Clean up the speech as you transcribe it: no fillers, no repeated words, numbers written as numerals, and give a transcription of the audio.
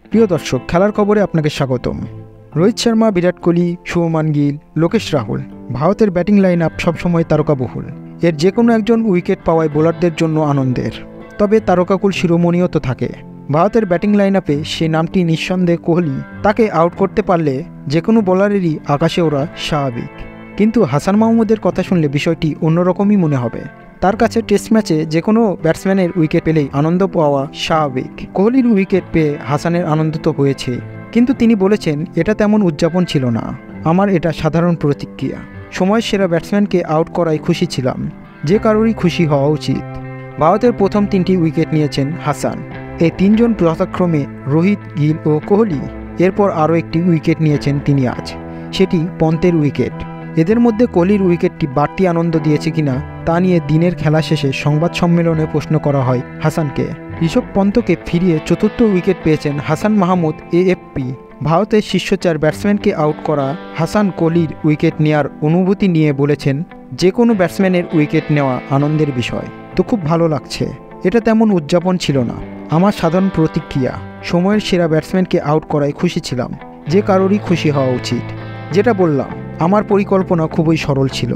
প্রিয় দর্শক, খেলার খবরে আপনাকে স্বাগতম। রোহিত শর্মা, বিরাট কোহলি, শুভমান গিল, লোকেশ রাহুল, ভারতের ব্যাটিং লাইন আপ সবসময় তারকাবহুল। এর যে কোনো একজন উইকেট পাওয়ায় বোলারদের জন্য আনন্দের। তবে তারকাকুল শিরোমণিও তো থাকে। ভারতের ব্যাটিং লাইন আপে সে নামটি নিঃসন্দেহে কোহলি। তাকে আউট করতে পারলে যে কোনো বোলারেরই আকাশে ওরা স্বাভাবিক। কিন্তু হাসান মাহমুদের কথা শুনলে বিষয়টি অন্যরকমই মনে হবে। তার কাছে টেস্ট ম্যাচে যে কোনো ব্যাটসম্যানের উইকেট পেলেই আনন্দ পাওয়া স্বাভাবিক। কোহলির উইকেট পেয়ে হাসানের আনন্দ তো হয়েছে, কিন্তু তিনি বলেছেন এটা তেমন উদযাপন ছিল না, আমার এটা সাধারণ প্রতিক্রিয়া। সময়ের সেরা ব্যাটসম্যানকে আউট করায় খুশি ছিলাম, যে কারোরই খুশি হওয়া উচিত। ভারতের প্রথম 3টি উইকেট নিয়েছেন হাসান। এই 3 জন যথাক্রমে রোহিত, গিল ও কোহলি। এরপর আরও একটি উইকেট নিয়েছেন তিনি আজ, সেটি পন্তের উইকেট। এদের মধ্যে কোহলির উইকেটটি বাড়তি আনন্দ দিয়েছে কিনা তা নিয়ে দিনের খেলা শেষে সংবাদ সম্মেলনে প্রশ্ন করা হয় হাসানকে। ঋষভ পন্তকে ফিরিয়ে চতুর্থ উইকেট পেয়েছেন হাসান মাহমুদ এএফপি। ভারতের শীর্ষ 4 ব্যাটসম্যানকে আউট করা হাসান কোহলির উইকেট নেওয়ার অনুভূতি নিয়ে বলেছেন, যে কোনো ব্যাটসম্যানের উইকেট নেওয়া আনন্দের বিষয়। তো খুব ভালো লাগছে, এটা তেমন উদযাপন ছিল না, আমার সাধারণ প্রতিক্রিয়া। সময়ের সেরা ব্যাটসম্যানকে আউট করায় খুশি ছিলাম, যে কারোরই খুশি হওয়া উচিত। যেটা বললাম, আমার পরিকল্পনা খুবই সরল ছিল।